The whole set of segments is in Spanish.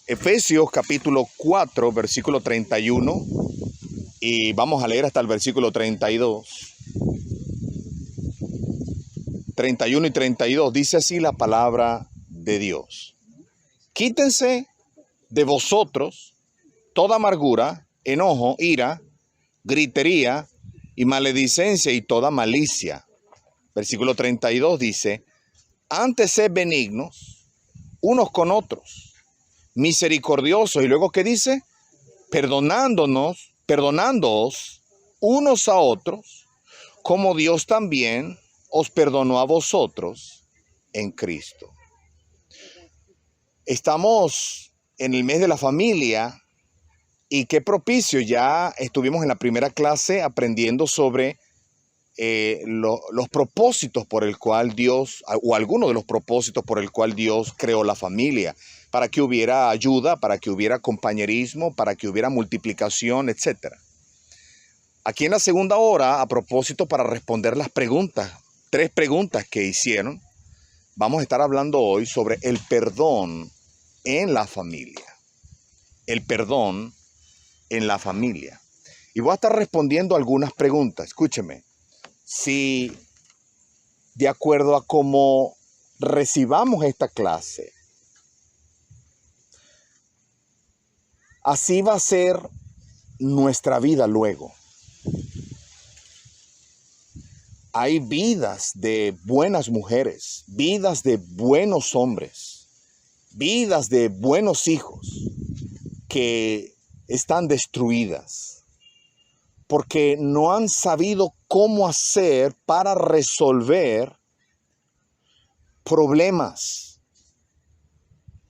Efesios capítulo 4, versículo 31, y vamos a leer hasta el versículo 32. 31 y 32, dice así la palabra de Dios. Quítense de vosotros toda amargura, enojo, ira, gritería y maledicencia y toda malicia. Versículo 32 dice, antes sed benignos unos con otros, misericordiosos. Y luego, ¿qué dice? Perdonándoos unos a otros, como Dios también os perdonó a vosotros en Cristo. Estamos en el mes de la familia y qué propicio, ya estuvimos en la primera clase aprendiendo sobre los propósitos por el cual Dios, o algunos de los propósitos por el cual Dios creó la familia, para que hubiera ayuda, para que hubiera compañerismo, para que hubiera multiplicación, etc. Aquí en la segunda hora, a propósito, para responder las preguntas, 3 preguntas que hicieron, vamos a estar hablando hoy sobre el perdón en la familia. El perdón en la familia. Y voy a estar respondiendo algunas preguntas. Escúcheme. Si de acuerdo a cómo recibamos esta clase, así va a ser nuestra vida luego. Hay vidas de buenas mujeres, vidas de buenos hombres, vidas de buenos hijos que están destruidas porque no han sabido cómo hacer para resolver problemas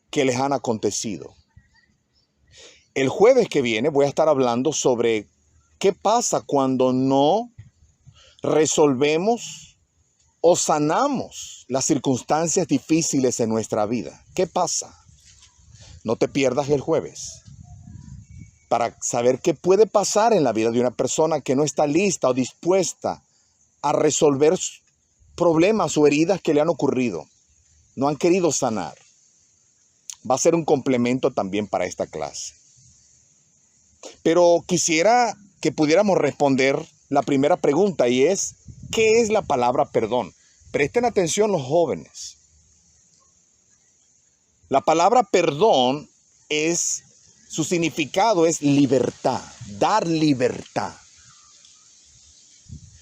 que les han acontecido. El jueves que viene voy a estar hablando sobre qué pasa cuando no resolvemos o sanamos las circunstancias difíciles en nuestra vida. ¿Qué pasa? No te pierdas el jueves para saber qué puede pasar en la vida de una persona que no está lista o dispuesta a resolver problemas o heridas que le han ocurrido. No han querido sanar. Va a ser un complemento también para esta clase. Pero quisiera que pudiéramos responder la primera pregunta, y es, ¿qué es la palabra perdón? Presten atención los jóvenes. La palabra perdón su significado es libertad, dar libertad.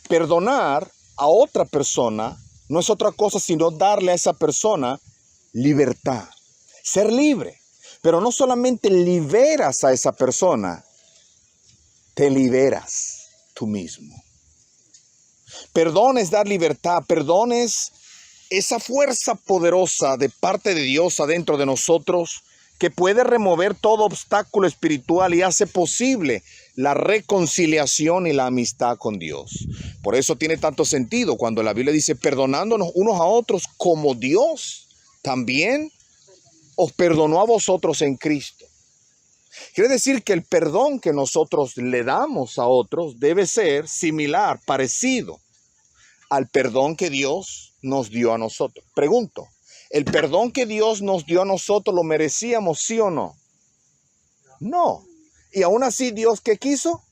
Perdonar a otra persona no es otra cosa sino darle a esa persona libertad, ser libre. Pero no solamente liberas a esa persona, te liberas tú mismo. Perdón es dar libertad, perdón es esa fuerza poderosa de parte de Dios adentro de nosotros que puede remover todo obstáculo espiritual y hace posible la reconciliación y la amistad con Dios. Por eso tiene tanto sentido cuando la Biblia dice perdonándonos unos a otros como Dios también os perdonó a vosotros en Cristo. Quiere decir que el perdón que nosotros le damos a otros debe ser similar, parecido al perdón que Dios nos dio a nosotros. Pregunto, ¿el perdón que Dios nos dio a nosotros lo merecíamos, sí o no? No. Y aún así, ¿Dios qué quiso?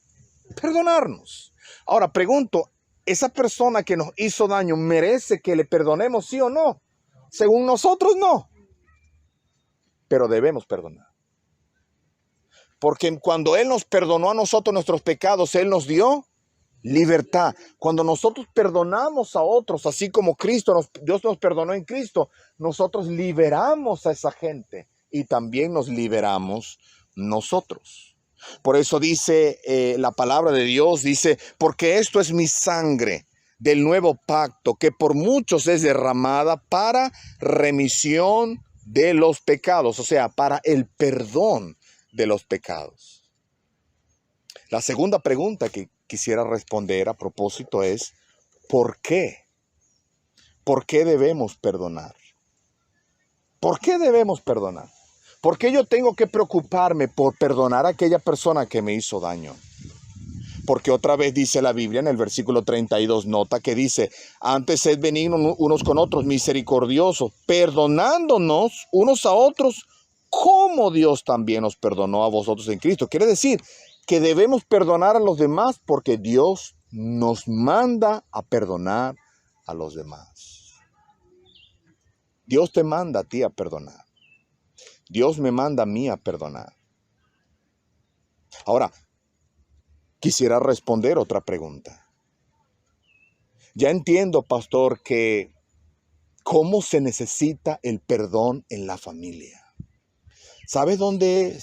Perdonarnos. Ahora pregunto, ¿esa persona que nos hizo daño merece que le perdonemos, sí o no? Según nosotros, no. Pero debemos perdonar. Porque cuando Él nos perdonó a nosotros nuestros pecados, Él nos dio libertad. Cuando nosotros perdonamos a otros, así como Dios nos perdonó en Cristo, nosotros liberamos a esa gente y también nos liberamos nosotros. Por eso dice la palabra de Dios, dice, porque esto es mi sangre del nuevo pacto, que por muchos es derramada para remisión de los pecados, o sea, para el perdón de los pecados. La segunda pregunta que quisiera responder a propósito es, ¿por qué? ¿Por qué debemos perdonar? ¿Por qué debemos perdonar? ¿Por qué yo tengo que preocuparme por perdonar a aquella persona que me hizo daño? Porque otra vez dice la Biblia en el versículo 32, nota que dice, antes sed benignos unos con otros, misericordiosos, perdonándonos unos a otros, como Dios también os perdonó a vosotros en Cristo. Quiere decir que debemos perdonar a los demás porque Dios nos manda a perdonar a los demás. Dios te manda a ti a perdonar. Dios me manda a mí a perdonar. Ahora, quisiera responder otra pregunta. Ya entiendo, pastor, que cómo se necesita el perdón en la familia. ¿Sabes dónde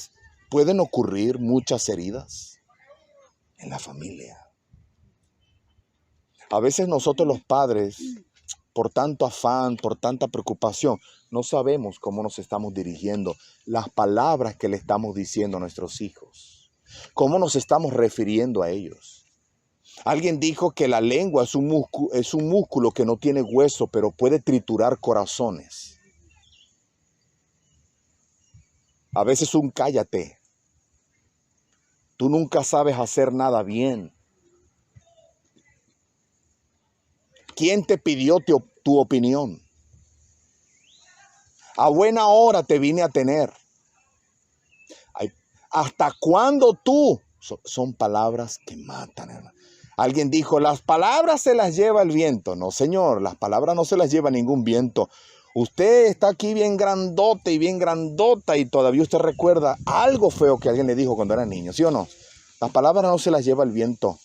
pueden ocurrir muchas heridas? En la familia. A veces nosotros los padres, por tanto afán, por tanta preocupación, no sabemos cómo nos estamos dirigiendo, las palabras que le estamos diciendo a nuestros hijos, cómo nos estamos refiriendo a ellos. Alguien dijo que la lengua es un músculo que no tiene hueso, pero puede triturar corazones. A veces un cállate. Tú nunca sabes hacer nada bien. ¿Quién te pidió tu opinión? A buena hora te vine a tener. ¿Hasta cuándo tú? Son palabras que matan, hermano. Alguien dijo, las palabras se las lleva el viento. No, señor, las palabras no se las lleva ningún viento. Usted está aquí bien grandote y bien grandota y todavía usted recuerda algo feo que alguien le dijo cuando era niño, ¿sí o no? Las palabras no se las lleva el viento.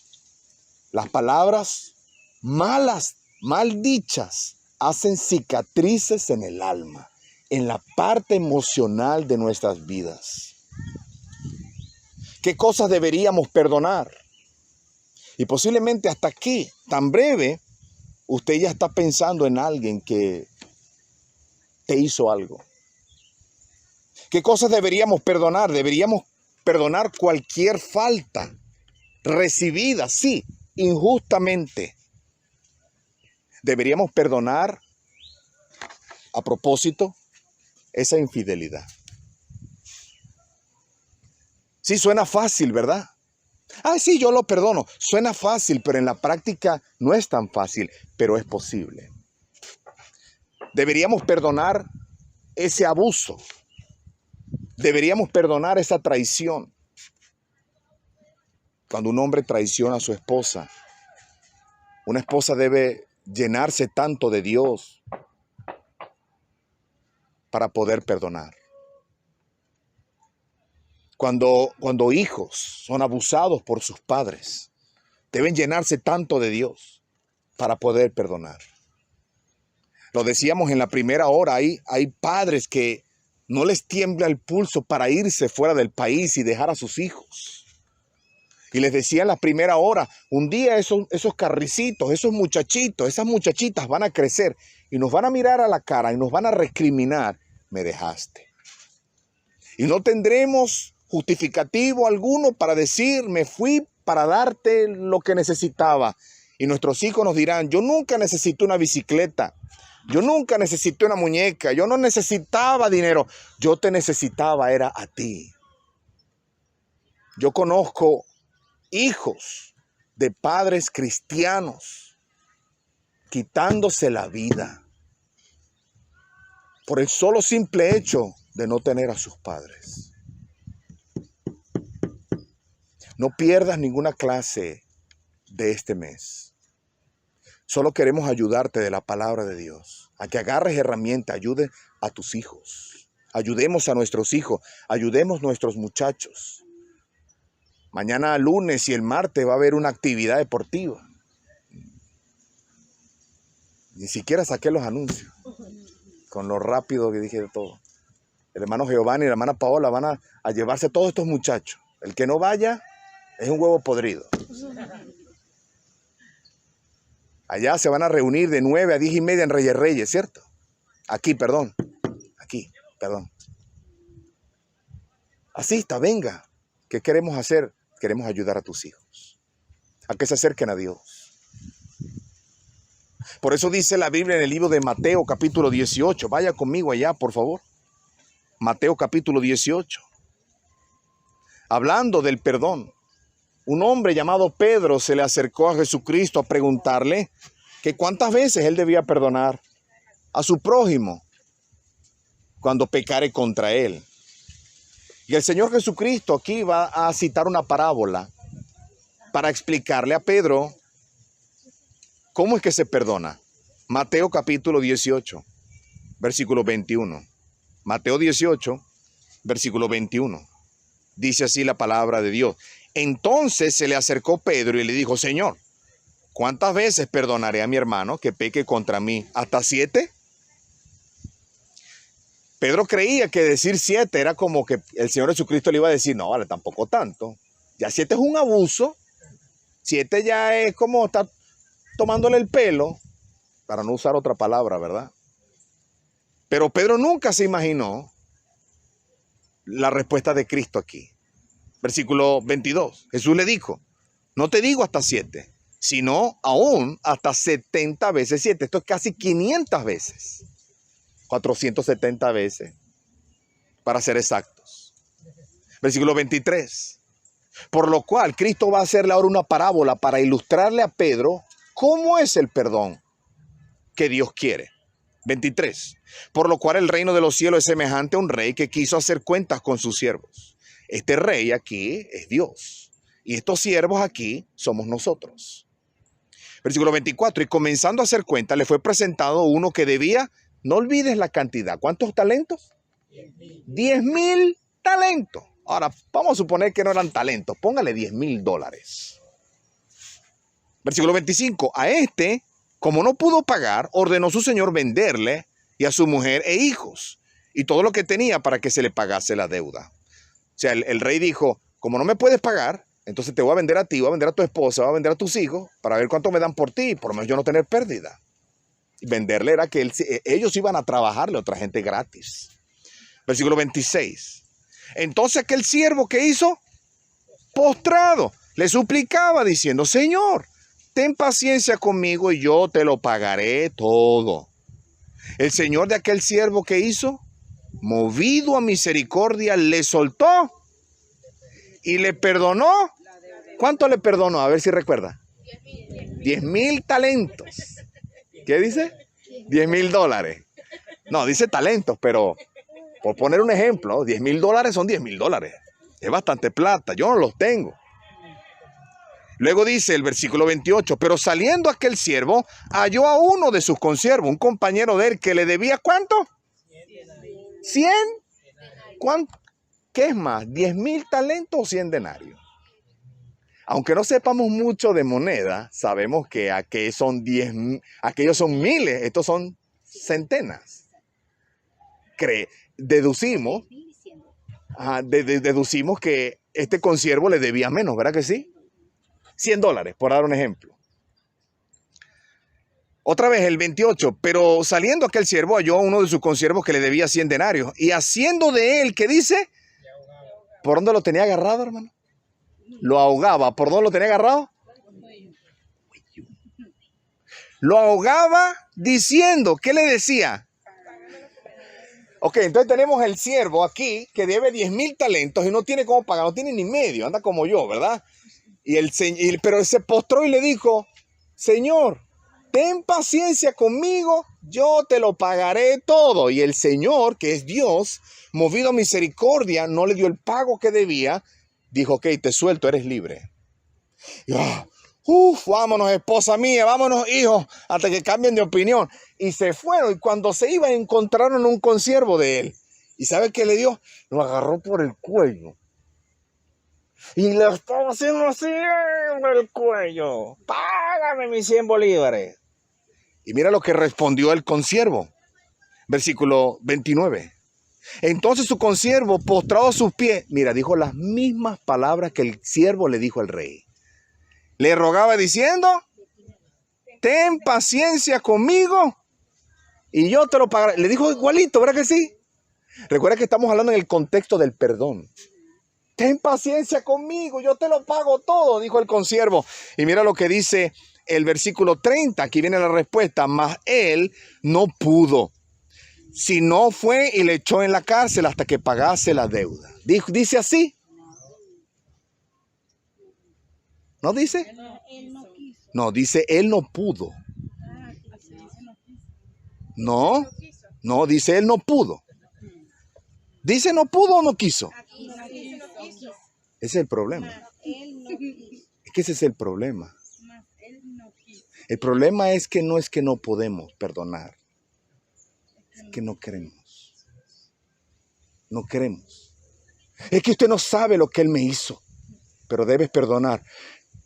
Las palabras malas, mal dichas, hacen cicatrices en el alma, en la parte emocional de nuestras vidas. ¿Qué cosas deberíamos perdonar? Y posiblemente hasta aquí, tan breve, usted ya está pensando en alguien que te hizo algo. ¿Qué cosas deberíamos perdonar? Deberíamos perdonar cualquier falta recibida, sí, injustamente. Deberíamos perdonar, a propósito, esa infidelidad. Sí, suena fácil, ¿verdad? Sí, yo lo perdono. Suena fácil, pero en la práctica no es tan fácil, pero es posible. Deberíamos perdonar ese abuso. Deberíamos perdonar esa traición. Cuando un hombre traiciona a su esposa, una esposa debe llenarse tanto de Dios para poder perdonar. Cuando hijos son abusados por sus padres, deben llenarse tanto de Dios para poder perdonar. Lo decíamos en la primera hora, hay padres que no les tiembla el pulso para irse fuera del país y dejar a sus hijos. Y les decía en la primera hora, un día esos carricitos, esos muchachitos, esas muchachitas van a crecer y nos van a mirar a la cara y nos van a recriminar, me dejaste. Y no tendremos justificativo alguno para decir, me fui para darte lo que necesitaba. Y nuestros hijos nos dirán, yo nunca necesité una bicicleta, yo nunca necesité una muñeca, yo no necesitaba dinero, yo te necesitaba, era a ti. Yo conozco hijos de padres cristianos quitándose la vida por el solo simple hecho de no tener a sus padres. No pierdas ninguna clase de este mes. Solo queremos ayudarte de la palabra de Dios, a que agarres herramientas, ayude a tus hijos. Ayudemos a nuestros hijos, ayudemos a nuestros muchachos. Mañana lunes y el martes va a haber una actividad deportiva. Ni siquiera saqué los anuncios, con lo rápido que dije de todo. El hermano Giovanni y la hermana Paola van a llevarse todos estos muchachos. El que no vaya es un huevo podrido. Allá se van a reunir de 9 a 10 y media en Reyes, ¿cierto? Aquí, perdón. Así está, venga. ¿Qué queremos hacer? Queremos ayudar a tus hijos a que se acerquen a Dios. Por eso dice la Biblia en el libro de Mateo capítulo 18. Vaya conmigo allá, por favor. Mateo capítulo 18. Hablando del perdón. Un hombre llamado Pedro se le acercó a Jesucristo a preguntarle que cuántas veces él debía perdonar a su prójimo cuando pecare contra él. Y el Señor Jesucristo aquí va a citar una parábola para explicarle a Pedro cómo es que se perdona. Mateo capítulo 18, versículo 21. Mateo 18, versículo 21. Dice así la palabra de Dios. Entonces se le acercó Pedro y le dijo, Señor, ¿cuántas veces perdonaré a mi hermano que peque contra mí? ¿Hasta 7? Pedro creía que decir 7 era como que el Señor Jesucristo le iba a decir, no, vale, tampoco tanto. Ya 7 es un abuso. 7 ya es como estar tomándole el pelo, para no usar otra palabra, ¿verdad? Pero Pedro nunca se imaginó la respuesta de Cristo aquí. Versículo 22. Jesús le dijo, no te digo hasta 7, sino aún hasta 70 veces 7. Esto es casi 500 veces. 470 veces, para ser exactos. Versículo 23. Por lo cual, Cristo va a hacerle ahora una parábola para ilustrarle a Pedro cómo es el perdón que Dios quiere. 23. Por lo cual el reino de los cielos es semejante a un rey que quiso hacer cuentas con sus siervos. Este rey aquí es Dios. Y estos siervos aquí somos nosotros. Versículo 24. Y comenzando a hacer cuentas, le fue presentado uno que debía, no olvides la cantidad. ¿Cuántos talentos? 10,000 talentos. Ahora, vamos a suponer que no eran talentos. Póngale $10,000. Versículo 25. A este, como no pudo pagar, ordenó su señor venderle y a su mujer e hijos y todo lo que tenía para que se le pagase la deuda. O sea, el rey dijo, como no me puedes pagar, entonces te voy a vender a ti, voy a vender a tu esposa, voy a vender a tus hijos para ver cuánto me dan por ti, por lo menos yo no tener pérdida. Y venderle era que ellos iban a trabajarle a otra gente gratis. Versículo 26. Entonces aquel siervo que hizo, postrado, le suplicaba diciendo, Señor, ten paciencia conmigo y yo te lo pagaré todo. El señor de aquel siervo que hizo, movido a misericordia, le soltó y le perdonó. ¿Cuánto le perdonó? A ver si recuerda. 10,000 talentos. ¿Qué dice? $10,000. No, dice talentos, pero por poner un ejemplo, $10,000 son $10,000. Es bastante plata, yo no los tengo. Luego dice el versículo 28, pero saliendo aquel siervo, halló a uno de sus consiervos, un compañero de él, que le debía ¿cuánto? 100. ¿Cuánto? ¿Qué es más? ¿10,000 talentos o 100 denarios? Aunque no sepamos mucho de moneda, sabemos que aquellos son miles, estos son centenas. Deducimos que este consiervo le debía menos, ¿verdad que sí? $100, por dar un ejemplo. Otra vez el 28, pero saliendo aquel siervo halló a uno de sus consiervos que le debía 100 denarios y haciendo de él, ¿qué dice? ¿Por dónde lo tenía agarrado, hermano? Lo ahogaba. ¿Por dónde lo tenía agarrado? Lo ahogaba diciendo, ¿qué le decía? Ok, entonces tenemos el siervo aquí que debe 10,000 talentos y no tiene cómo pagar, no tiene ni medio, anda como yo, ¿verdad? Pero él se postró y le dijo, Señor, ten paciencia conmigo, yo te lo pagaré todo. Y el Señor, que es Dios, movido a misericordia, no le dio el pago que debía. Dijo, ok, te suelto, eres libre. Y, vámonos, esposa mía, vámonos, hijos, hasta que cambien de opinión. Y se fueron, y cuando se iban encontraron un consiervo de él. ¿Y sabe qué le dio? Lo agarró por el cuello. Y le estaba haciendo así en el cuello. Págame mis 100 bolívares. Y mira lo que respondió el consiervo. Versículo 29. Entonces su consiervo, postrado a sus pies, mira, dijo las mismas palabras que el siervo le dijo al rey. Le rogaba diciendo, ten paciencia conmigo y yo te lo pagaré. Le dijo igualito, ¿verdad que sí? Recuerda que estamos hablando en el contexto del perdón. Ten paciencia conmigo, yo te lo pago todo, dijo el consiervo. Y mira lo que dice el versículo 30, aquí viene la respuesta. Mas él no pudo, sino fue y le echó en la cárcel hasta que pagase la deuda. ¿Dice así? ¿No dice? No, dice él no pudo. No, dice él no pudo. ¿Dice no pudo o no quiso? quiso. Ese es el problema. Mas él no quiso. Es que ese es el problema. Mas él no quiso. El problema es que no podemos perdonar. Es que no queremos. No queremos. Es que usted no sabe lo que él me hizo. Pero debes perdonar.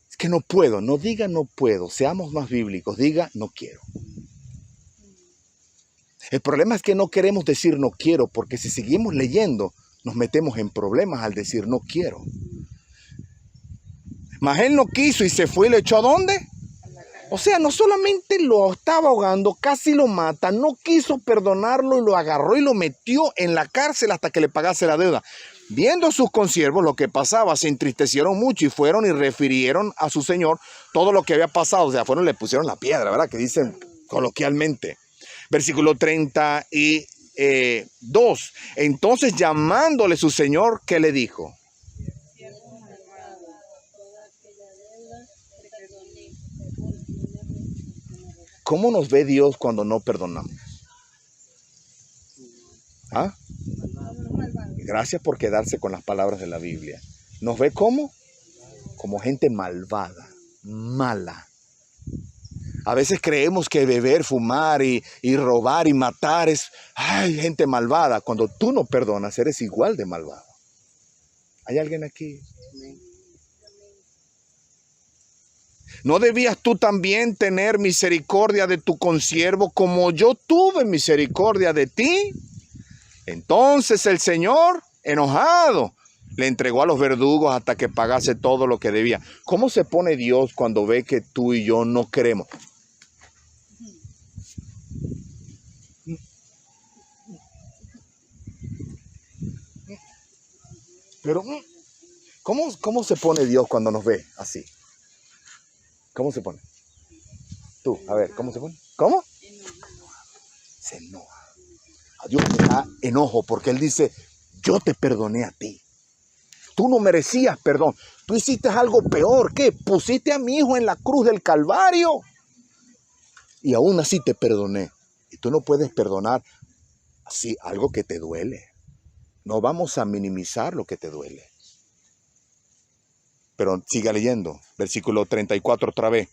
Es que no puedo. No diga no puedo. Seamos más bíblicos. Diga no quiero. El problema es que no queremos decir no quiero, porque si seguimos leyendo, nos metemos en problemas al decir no quiero. Mas él no quiso y se fue y lo echó ¿a dónde? O sea, no solamente lo estaba ahogando, casi lo mata, no quiso perdonarlo y lo agarró y lo metió en la cárcel hasta que le pagase la deuda. Viendo a sus consiervos lo que pasaba, se entristecieron mucho y fueron y refirieron a su señor todo lo que había pasado. O sea, fueron y le pusieron la piedra, ¿verdad? Que dicen coloquialmente. Versículo 32. Entonces llamándole su señor, ¿qué le dijo? Siervo malvado, toda aquella deuda te perdoné. ¿Cómo nos ve Dios cuando no perdonamos? ¿Ah? Gracias por quedarse con las palabras de la Biblia. ¿Nos ve cómo? Como gente malvada, mala. A veces creemos que beber, fumar y robar y matar es gente malvada. Cuando tú no perdonas, eres igual de malvado. ¿Hay alguien aquí? ¿No debías tú también tener misericordia de tu consiervo como yo tuve misericordia de ti? Entonces el Señor, enojado, le entregó a los verdugos hasta que pagase todo lo que debía. ¿Cómo se pone Dios cuando ve que tú y yo no queremos? Pero, ¿cómo se pone Dios cuando nos ve así? ¿Cómo se pone? Tú, a ver, ¿cómo se pone? ¿Cómo? Se enoja. A Dios le da enojo porque Él dice, yo te perdoné a ti. Tú no merecías perdón. Tú hiciste algo peor. ¿Qué? Pusiste a mi hijo en la cruz del Calvario. Y aún así te perdoné. Y tú no puedes perdonar así algo que te duele. No vamos a minimizar lo que te duele. Pero siga leyendo. Versículo 34 otra vez.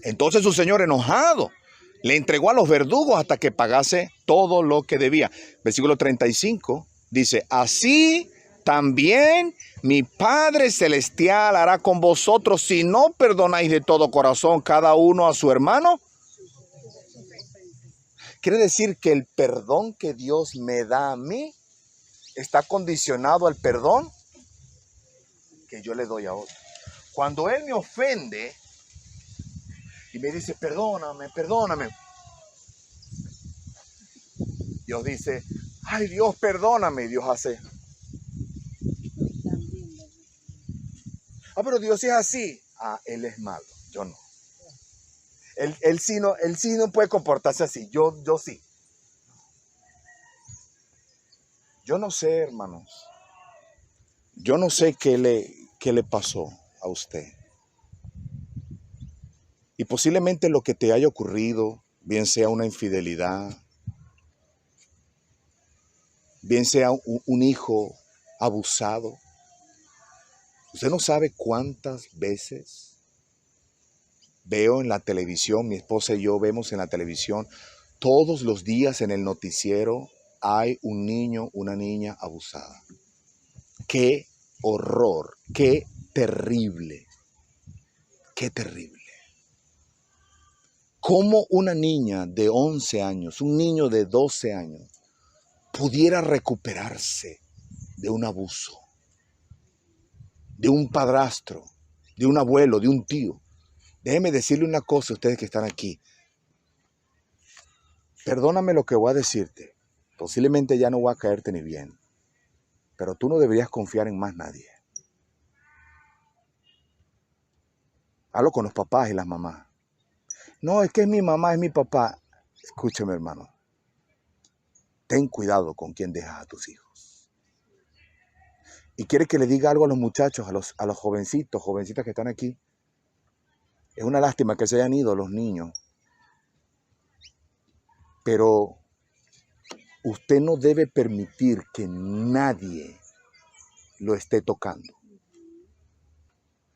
Entonces su señor enojado le entregó a los verdugos hasta que pagase todo lo que debía. Versículo 35 dice, así también mi Padre Celestial hará con vosotros si no perdonáis de todo corazón cada uno a su hermano. Quiere decir que el perdón que Dios me da a mí está condicionado al perdón que yo le doy a otro. Cuando Él me ofende y me dice, perdóname, perdóname. Dios dice, ay Dios, perdóname. Y Dios hace. Pero Dios es así. Él es malo, yo no. Él sí no puede comportarse así, yo sí. Yo no sé, hermanos. Yo no sé qué le pasó a usted. Y posiblemente lo que te haya ocurrido, bien sea una infidelidad, bien sea un hijo abusado. Usted no sabe cuántas veces veo en la televisión, mi esposa y yo vemos en la televisión, todos los días en el noticiero hay un niño, una niña abusada. ¡Qué horror! ¡Qué terrible! ¡Qué terrible! ¿Cómo una niña de 11 años, un niño de 12 años, pudiera recuperarse de un abuso, de un padrastro, de un abuelo, de un tío? Déjeme decirle una cosa a ustedes que están aquí. Perdóname lo que voy a decirte. Posiblemente ya no voy a caerte ni bien. Pero tú no deberías confiar en más nadie. Hablo con los papás y las mamás. No, es que es mi mamá, es mi papá. Escúcheme, hermano. Ten cuidado con quién dejas a tus hijos. Y quiere que le diga algo a los muchachos, a los jovencitos, jovencitas que están aquí. Es una lástima que se hayan ido los niños. Pero usted no debe permitir que nadie lo esté tocando.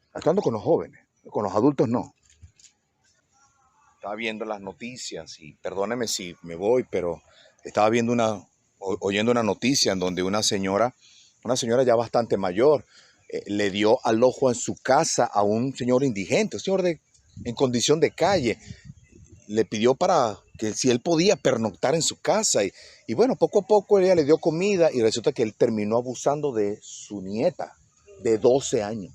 Estoy hablando con los jóvenes, con los adultos no. Estaba viendo las noticias y perdóneme si me voy, pero estaba viendo oyendo una noticia en donde una señora ya bastante mayor, le dio al ojo en su casa a un señor indigente, un señor en condición de calle. Le pidió para que si él podía pernoctar en su casa y bueno, poco a poco ella le dio comida y resulta que él terminó abusando de su nieta de 12 años.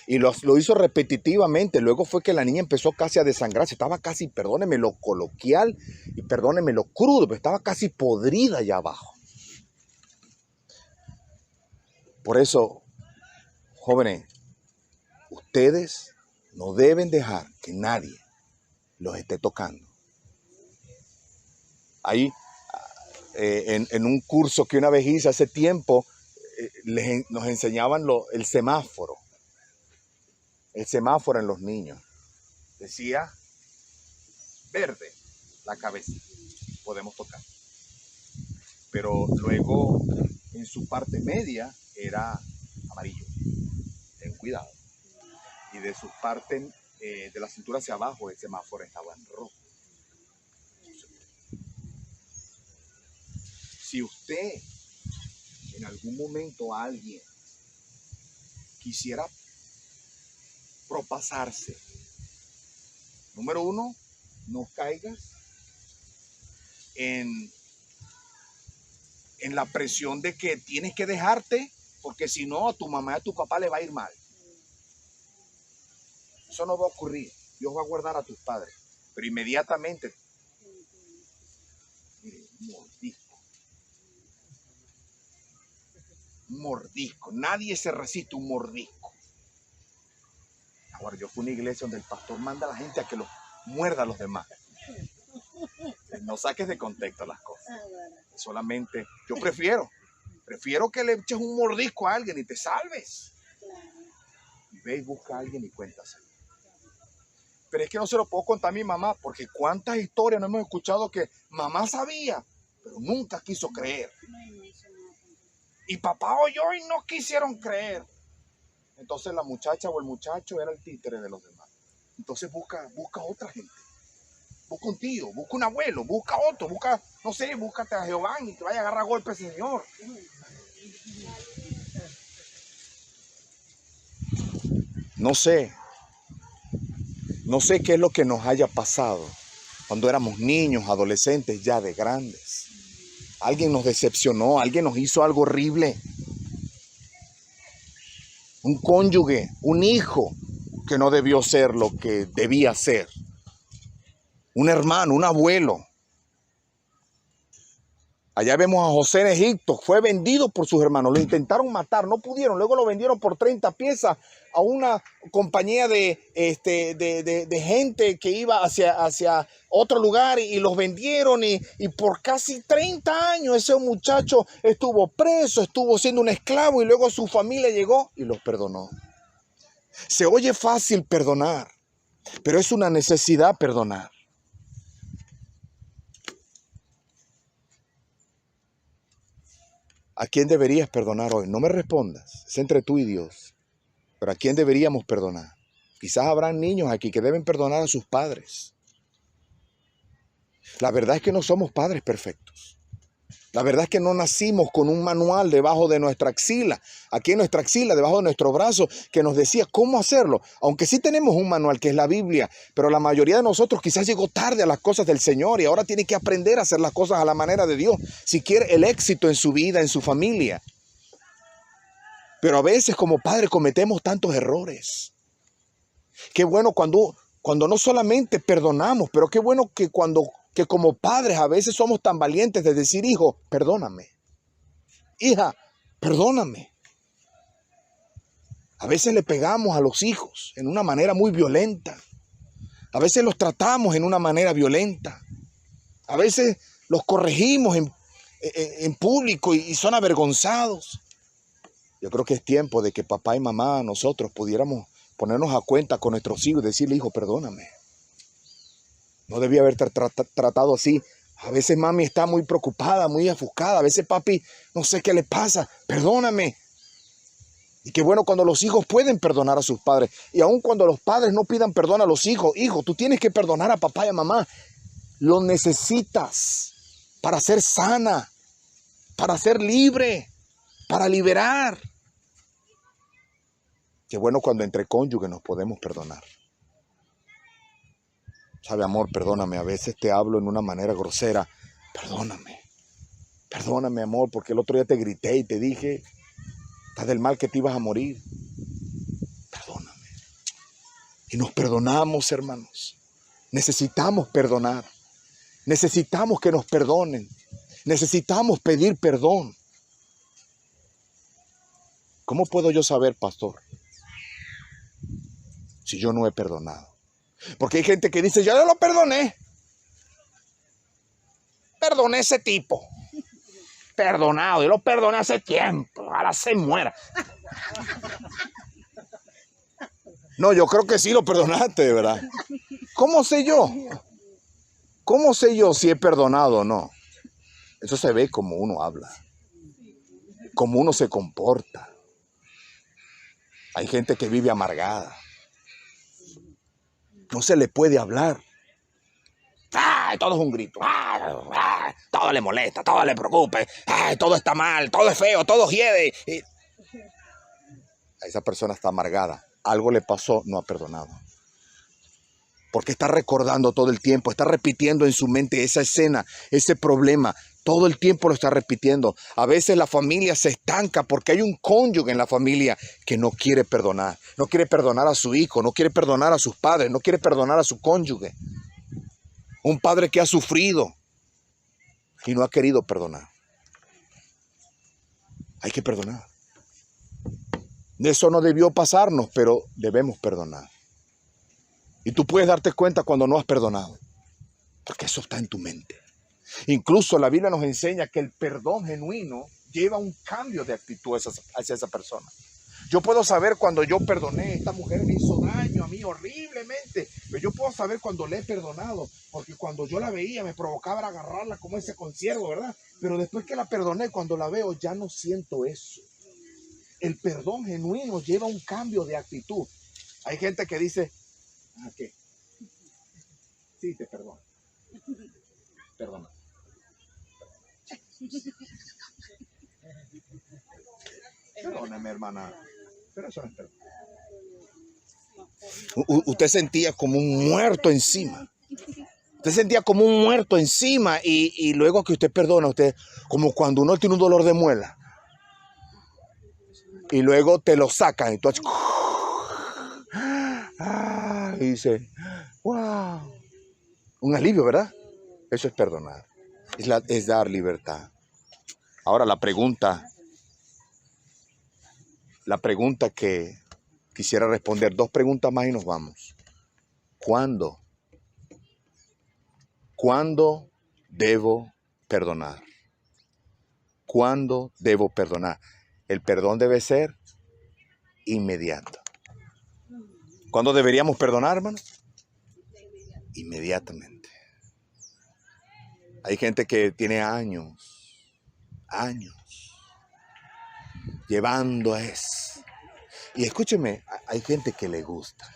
Y lo hizo repetitivamente. Luego fue que la niña empezó casi a desangrarse. Estaba casi, perdóneme lo coloquial y perdóneme lo crudo, pero estaba casi podrida allá abajo. Por eso, jóvenes, ustedes no deben dejar que nadie los esté tocando. Ahí, en un curso que una vez hice hace tiempo, nos enseñaban el semáforo. El semáforo en los niños. Decía verde, la cabeza. Podemos tocar. Pero luego, en su parte media, era amarillo. Ten cuidado. Y de su parte, de la cintura hacia abajo, el semáforo estaba en rojo. Si usted, en algún momento, alguien quisiera propasarse, número uno, no caigas en la presión de que tienes que dejarte, porque si no, a tu mamá y a tu papá le va a ir mal. Eso no va a ocurrir. Dios va a guardar a tus padres. Pero inmediatamente, mire, un mordisco. Nadie se resiste a un mordisco. Ahora, yo fui a una iglesia donde el pastor manda a la gente a que los muerda a los demás. No saques de contexto las cosas. Solamente, yo prefiero que le eches un mordisco a alguien y te salves. Y ve y busca a alguien y cuéntaselo. Pero es que no se lo puedo contar a mi mamá, porque cuántas historias no hemos escuchado que mamá sabía, pero nunca quiso creer. Y papá oyó y no quisieron creer. Entonces la muchacha o el muchacho era el títere de los demás. Entonces busca otra gente. Busca un tío, busca un abuelo, busca otro, búscate a Jehová y te vaya a agarrar a golpe, Señor. No sé qué es lo que nos haya pasado cuando éramos niños, adolescentes, ya de grandes. Alguien nos decepcionó, alguien nos hizo algo horrible. Un cónyuge, un hijo que no debió ser lo que debía ser. Un hermano, un abuelo. Allá vemos a José en Egipto, fue vendido por sus hermanos, lo intentaron matar, no pudieron, luego lo vendieron por 30 piezas a una compañía de gente que iba hacia otro lugar y los vendieron y por casi 30 años ese muchacho estuvo preso, estuvo siendo un esclavo y luego su familia llegó y los perdonó. Se oye fácil perdonar, pero es una necesidad perdonar. ¿A quién deberías perdonar hoy? No me respondas, es entre tú y Dios. Pero ¿a quién deberíamos perdonar? Quizás habrán niños aquí que deben perdonar a sus padres. La verdad es que no somos padres perfectos. La verdad es que no nacimos con un manual debajo de nuestra axila, aquí en nuestra axila, debajo de nuestro brazo, que nos decía cómo hacerlo. Aunque sí tenemos un manual que es la Biblia, pero la mayoría de nosotros quizás llegó tarde a las cosas del Señor y ahora tiene que aprender a hacer las cosas a la manera de Dios, si quiere el éxito en su vida, en su familia. Pero a veces como padres cometemos tantos errores. Qué bueno cuando no solamente perdonamos, pero qué bueno que como padres a veces somos tan valientes de decir, hijo, perdóname. Hija, perdóname. A veces le pegamos a los hijos en una manera muy violenta. A veces los tratamos en una manera violenta. A veces los corregimos en público y son avergonzados. Yo creo que es tiempo de que papá y mamá, nosotros pudiéramos ponernos a cuenta con nuestros hijos y decirle, hijo, perdóname. No debía haberte tratado así A veces mami está muy preocupada, muy ofuscada. A veces papi, no sé qué le pasa. Perdóname. Y qué bueno cuando los hijos pueden perdonar a sus padres. Y aun cuando los padres no pidan perdón a los hijos. Hijo, tú tienes que perdonar a papá y a mamá. Lo necesitas para ser sana, para ser libre, para liberar. Qué bueno cuando entre cónyuges nos podemos perdonar. Sabe, amor, perdóname. A veces te hablo en una manera grosera. Perdóname. Perdóname, amor, porque el otro día te grité y te dije, estás del mal que te ibas a morir. Perdóname. Y nos perdonamos, hermanos. Necesitamos perdonar. Necesitamos que nos perdonen. Necesitamos pedir perdón. ¿Cómo puedo yo saber, pastor, si yo no he perdonado? Porque hay gente que dice, yo lo perdoné. Perdoné a ese tipo. Perdonado, yo lo perdoné hace tiempo. Ahora se muera. No, yo creo que sí lo perdonaste, de verdad. ¿Cómo sé yo? ¿Cómo sé yo si he perdonado o no? Eso se ve como uno habla, como uno se comporta. Hay gente que vive amargada. No se le puede hablar. ¡Ay! Todo es un grito. ¡Ay! ¡Ay! Todo le molesta, todo le preocupa. ¡Ay! Todo está mal, todo es feo, todo hiede. Y esa persona está amargada. Algo le pasó, no ha perdonado. Porque está recordando todo el tiempo, está repitiendo en su mente esa escena, ese problema. Todo el tiempo lo está repitiendo. A veces la familia se estanca porque hay un cónyuge en la familia que no quiere perdonar. No quiere perdonar a su hijo, no quiere perdonar a sus padres, no quiere perdonar a su cónyuge. Un padre que ha sufrido y no ha querido perdonar. Hay que perdonar. Eso no debió pasarnos, pero debemos perdonar. Y tú puedes darte cuenta cuando no has perdonado, porque eso está en tu mente. Incluso la Biblia nos enseña que el perdón genuino lleva un cambio de actitud hacia esa persona. Yo puedo saber cuando yo perdoné, esta mujer me hizo daño a mí horriblemente, pero yo puedo saber cuando le he perdonado, porque cuando yo la veía me provocaba agarrarla como ese conciervo, ¿verdad? Pero después que la perdoné, cuando la veo ya no siento eso. El perdón genuino lleva un cambio de actitud. Hay gente que dice, ¿ah, qué? Sí, te perdono. Perdona. Perdóname, hermana. Pero eso no es perdón. Usted sentía como un muerto encima. Usted sentía como un muerto encima y luego que usted perdona, usted como cuando uno tiene un dolor de muela y luego te lo sacan y tú haces, y dice, wow, un alivio, ¿verdad? Eso es perdonar, es dar libertad. Ahora la pregunta que quisiera responder, 2 preguntas más y nos vamos. ¿Cuándo? ¿Cuándo debo perdonar? ¿Cuándo debo perdonar? El perdón debe ser inmediato. ¿Cuándo deberíamos perdonar, hermano? Inmediatamente. Hay gente que tiene años llevando a eso. Y escúcheme, hay gente que le gusta.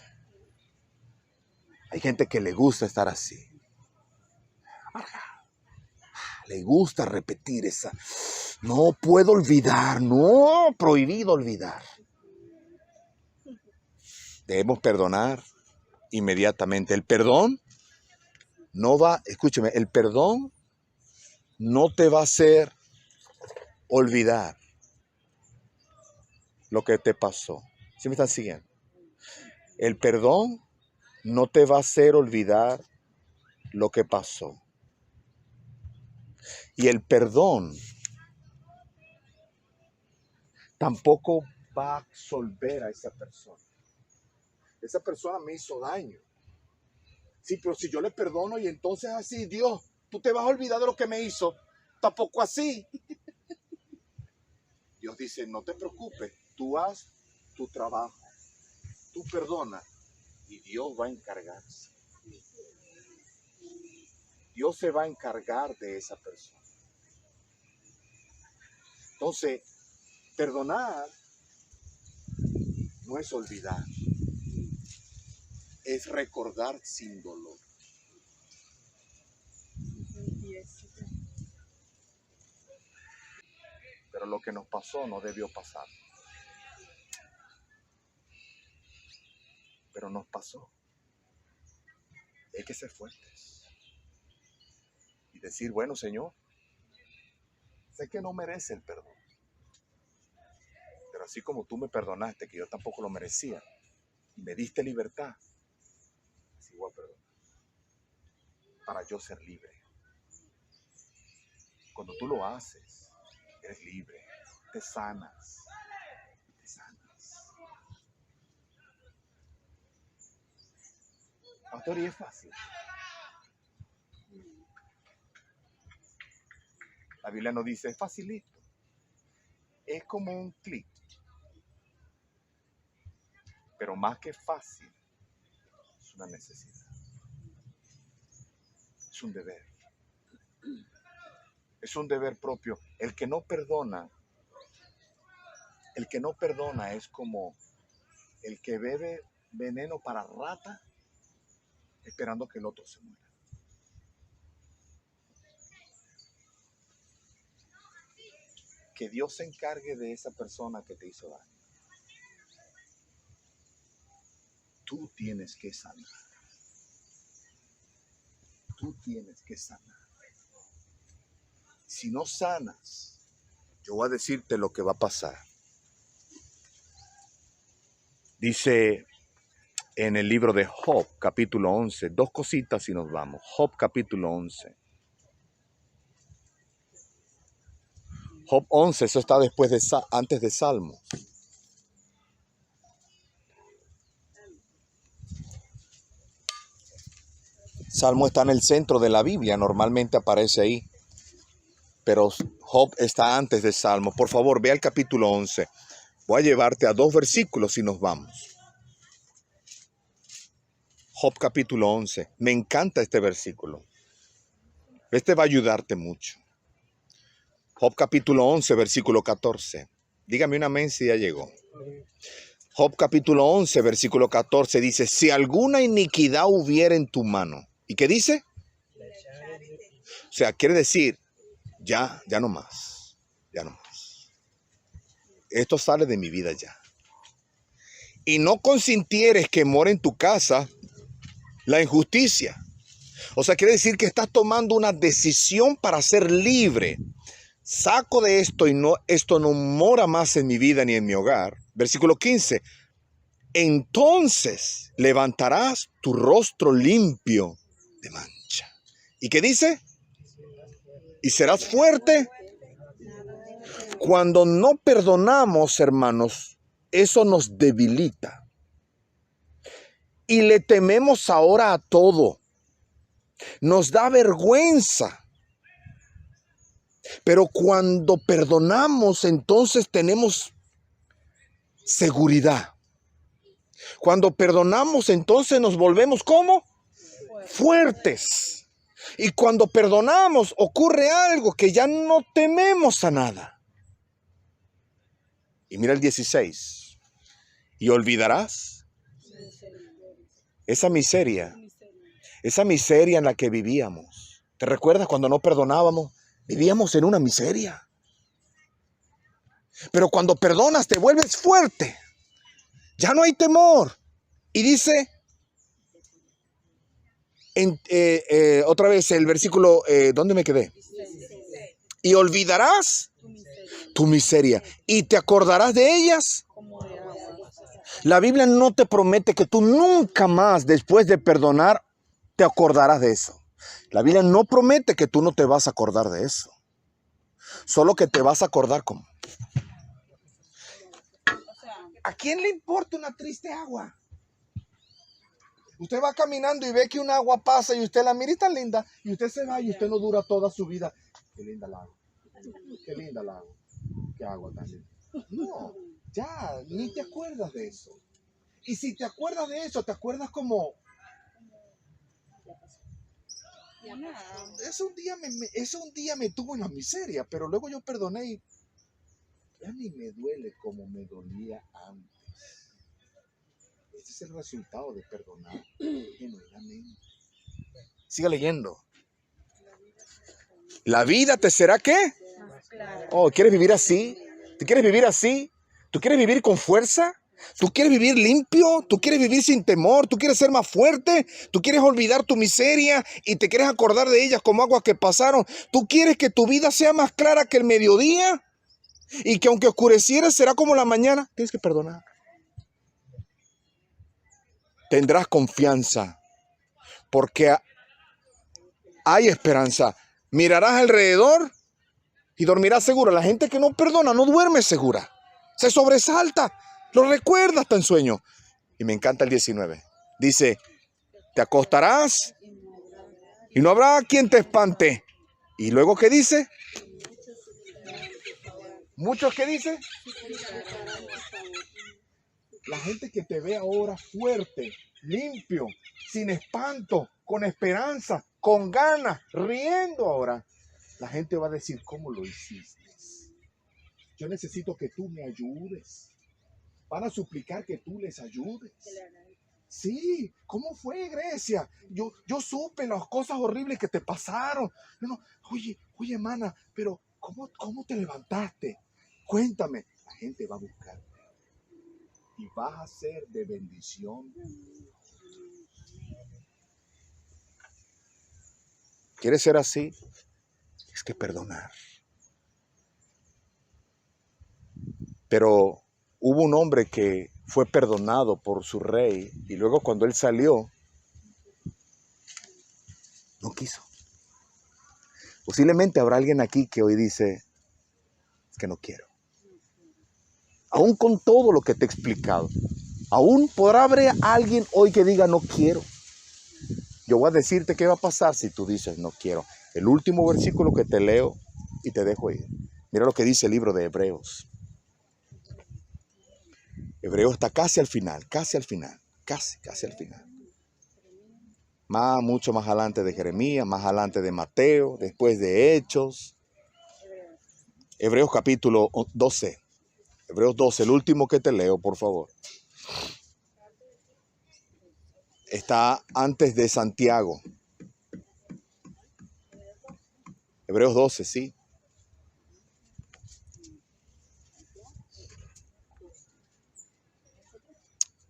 Hay gente que le gusta estar así. Le gusta repetir esa. No puedo olvidar, no, prohibido olvidar. Debemos perdonar inmediatamente. El perdón no va, escúcheme, el perdón no te va a hacer olvidar lo que te pasó. ¿Sí me están siguiendo? El perdón no te va a hacer olvidar lo que pasó. Y el perdón tampoco va a absolver a esa persona. Esa persona me hizo daño. Sí, pero si yo le perdono y entonces así, Dios, tú te vas a olvidar de lo que me hizo. Tampoco así. Dios dice, no te preocupes, tú haz tu trabajo. Tú perdona y Dios va a encargarse. Dios se va a encargar de esa persona. Entonces, perdonar no es olvidar, es recordar sin dolor. Pero lo que nos pasó no debió pasar. Pero nos pasó. Hay que ser fuertes y decir, bueno, Señor, sé que no merece el perdón, pero así como tú me perdonaste, que yo tampoco lo merecía, y me diste libertad, así voy a perdonar, para yo ser libre. Cuando tú lo haces, eres libre, te sanas, te sanas. Pastor, y es fácil. La Biblia no dice, es facilito. Es como un clic. Pero más que fácil, es una necesidad. Es un deber. Es un deber propio. El que no perdona es como el que bebe veneno para rata esperando que el otro se muera. Que Dios se encargue de esa persona que te hizo daño. Tú tienes que sanar. Tú tienes que sanar. Si no sanas, yo voy a decirte lo que va a pasar. Dice en el libro de Job, capítulo 11, dos cositas y nos vamos. Job, capítulo 11. Job 11, eso está antes de Salmo. Salmo está en el centro de la Biblia, normalmente aparece ahí. Pero Job está antes de Salmo. Por favor, ve al capítulo 11. Voy a llevarte a 2 versículos y nos vamos. Job capítulo 11. Me encanta este versículo. Este va a ayudarte mucho. Job capítulo 11, versículo 14. Dígame un amén si ya llegó. Job capítulo 11, versículo 14 dice, si alguna iniquidad hubiera en tu mano. ¿Y qué dice? O sea, quiere decir, ya no más. Ya no más. Esto sale de mi vida ya. Y no consintieres que more en tu casa la injusticia. O sea, quiere decir que estás tomando una decisión para ser libre. Saco de esto y esto no mora más en mi vida ni en mi hogar. Versículo 15. Entonces levantarás tu rostro limpio de mancha. ¿Y qué dice? Y serás fuerte. Cuando no perdonamos, hermanos, eso nos debilita. Y le tememos ahora a todo. Nos da vergüenza. Pero cuando perdonamos, entonces tenemos seguridad. Cuando perdonamos, entonces nos volvemos ¿cómo? Fuertes. Y cuando perdonamos, ocurre algo que ya no tememos a nada. Y mira el 16. Y olvidarás esa miseria en la que vivíamos. ¿Te recuerdas cuando no perdonábamos? Vivíamos en una miseria. Pero cuando perdonas te vuelves fuerte. Ya no hay temor. Y dice, otra vez el versículo, ¿dónde me quedé? Y olvidarás tu miseria y te acordarás de ellas. La Biblia no te promete que tú nunca más después de perdonar te acordarás de eso. La Biblia no promete que tú no te vas a acordar de eso. Solo que te vas a acordar como. ¿A quién le importa una triste agua? Usted va caminando y ve que un agua pasa y usted la mira y está linda. Y usted se va y usted no dura toda su vida. Qué linda el agua. Qué linda el agua. Qué agua tan linda. No, ya, ni te acuerdas de eso. Y si te acuerdas de eso, te acuerdas como Nada. Eso un día me tuvo en la miseria, pero luego yo perdoné y ya ni me duele como me dolía antes. Este es el resultado de perdonar genuinamente. Siga leyendo. ¿La vida te será qué? Más clara. Oh, ¿quieres vivir así? ¿Tú quieres vivir así? ¿Tú quieres vivir con fuerza? ¿Tú quieres vivir limpio? ¿Tú quieres vivir sin temor? ¿Tú quieres ser más fuerte? ¿Tú quieres olvidar tu miseria y te quieres acordar de ellas como aguas que pasaron? ¿Tú quieres que tu vida sea más clara que el mediodía? Y que aunque oscureciera será como la mañana. Tienes que perdonar. Tendrás confianza porque hay esperanza. Mirarás alrededor y dormirás segura. La gente que no perdona no duerme segura. Se sobresalta. Lo recuerda hasta en sueño. Y me encanta el 19. Dice, te acostarás y no habrá quien te espante. ¿Y luego qué dice? ¿Muchos qué dice? La gente que te ve ahora fuerte, limpio, sin espanto, con esperanza, con ganas, riendo ahora. La gente va a decir, ¿cómo lo hiciste? Yo necesito que tú me ayudes. Van a suplicar que tú les ayudes. Sí, ¿cómo fue, Grecia? Yo supe las cosas horribles que te pasaron. Oye, hermana, pero ¿cómo te levantaste? Cuéntame. La gente va a buscarte y vas a ser de bendición. ¿Quieres ser así? Es que perdonar. Pero hubo un hombre que fue perdonado por su rey y luego cuando él salió, no quiso. Posiblemente habrá alguien aquí que hoy dice, es que no quiero. Aún con todo lo que te he explicado, aún podrá haber alguien hoy que diga no quiero. Yo voy a decirte qué va a pasar si tú dices no quiero. El último versículo que te leo y te dejo ir. Mira lo que dice el libro de Hebreos. Hebreos está casi al final, casi al final. Mucho más adelante de Jeremías, más adelante de Mateo, después de Hechos. Hebreos capítulo 12. Hebreos 12, el último que te leo, por favor. Está antes de Santiago. Hebreos 12, sí.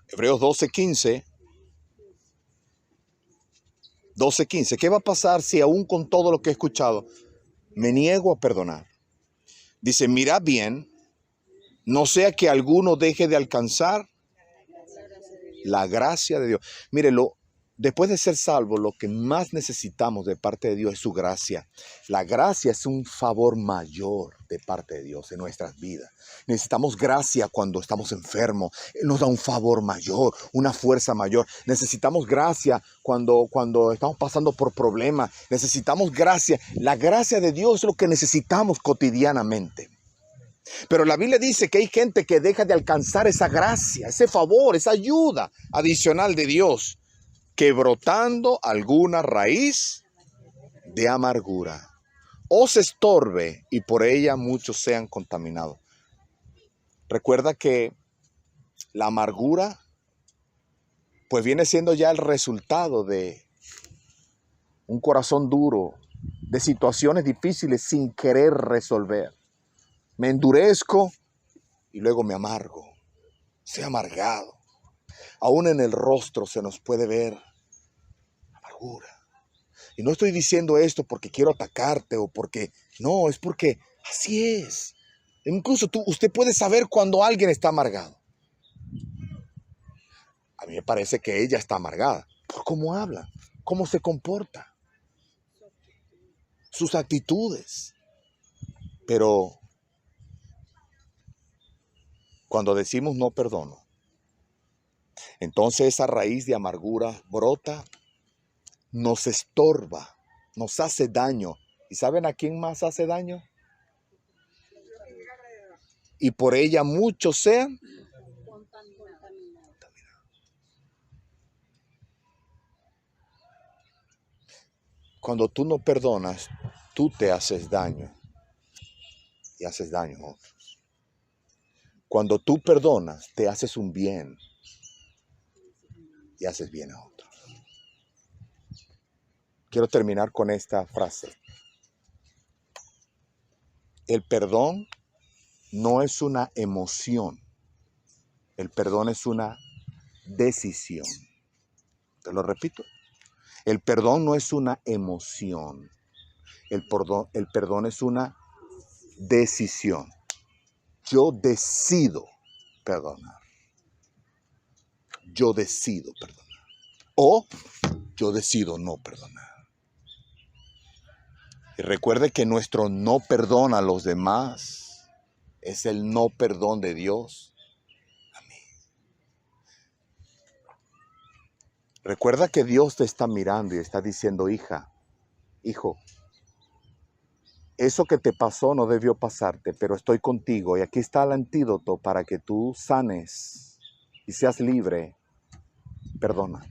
Hebreos 12:15. 12:15. ¿Qué va a pasar si aún con todo lo que he escuchado me niego a perdonar? Dice, mirad bien, no sea que alguno deje de alcanzar la gracia de Dios. Mírelo, después de ser salvo, lo que más necesitamos de parte de Dios es su gracia. La gracia es un favor mayor de parte de Dios en nuestras vidas. Necesitamos gracia cuando estamos enfermos. Él nos da un favor mayor, una fuerza mayor. Necesitamos gracia cuando estamos pasando por problemas. Necesitamos gracia. La gracia de Dios es lo que necesitamos cotidianamente. Pero la Biblia dice que hay gente que deja de alcanzar esa gracia, ese favor, esa ayuda adicional de Dios, que brotando alguna raíz de amargura os estorbe y por ella muchos sean contaminados. Recuerda que la amargura pues viene siendo ya el resultado de un corazón duro, de situaciones difíciles sin querer resolver. Me endurezco y luego me amargo. Soy amargado. Aún en el rostro se nos puede ver amargura. Y no estoy diciendo esto porque quiero atacarte o porque... No, es porque así es. Incluso usted puede saber cuando alguien está amargado. A mí me parece que ella está amargada por cómo habla, cómo se comporta, sus actitudes. Pero cuando decimos no perdono, entonces esa raíz de amargura brota, nos estorba, nos hace daño. ¿Y saben a quién más hace daño? Y por ella muchos sean Contaminado. cuando tú no perdonas, tú te haces daño y haces daño a otros. Cuando tú perdonas, te haces un bien y haces bien a otros. Quiero terminar con esta frase. El perdón no es una emoción. El perdón es una decisión. Te lo repito. El perdón no es una emoción. El perdón es una decisión. Yo decido perdonar. Yo decido perdonar. O yo decido no perdonar. Y recuerde que nuestro no perdón a los demás es el no perdón de Dios a mí. Recuerda que Dios te está mirando y está diciendo, hija, hijo, eso que te pasó no debió pasarte, pero estoy contigo y aquí está el antídoto para que tú sanes y seas libre. Perdona.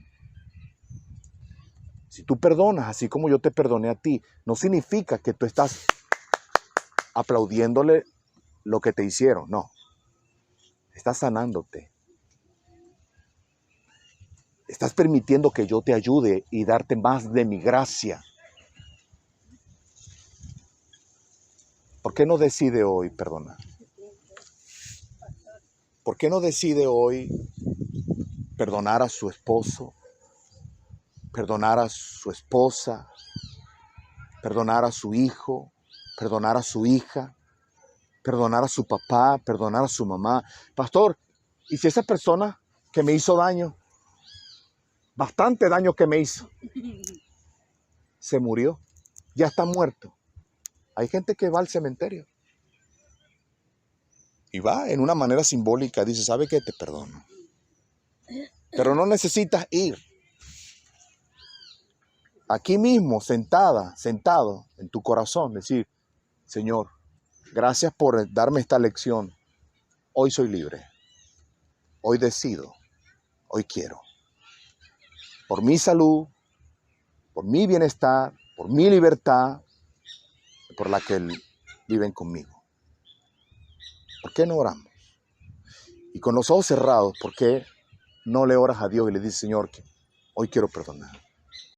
Si tú perdonas así como yo te perdoné a ti, no significa que tú estás aplaudiéndole lo que te hicieron, no. Estás sanándote. Estás permitiendo que yo te ayude y darte más de mi gracia. ¿Por qué no decide hoy perdonar? ¿Por qué no decide hoy perdonar a su esposo, perdonar a su esposa, perdonar a su hijo, perdonar a su hija, perdonar a su papá, perdonar a su mamá? Pastor, ¿y si esa persona que me hizo daño, bastante daño que me hizo, se murió, ya está muerto? Hay gente que va al cementerio y va en una manera simbólica, dice, ¿sabe qué? Te perdono. Pero no necesitas ir. Aquí mismo, sentado en tu corazón, decir, Señor, gracias por darme esta lección. Hoy soy libre. Hoy decido. Hoy quiero. Por mi salud, por mi bienestar, por mi libertad, por la que viven conmigo. ¿Por qué no oramos? Y con los ojos cerrados, ¿por qué no le oras a Dios y le dices, Señor, que hoy quiero perdonar?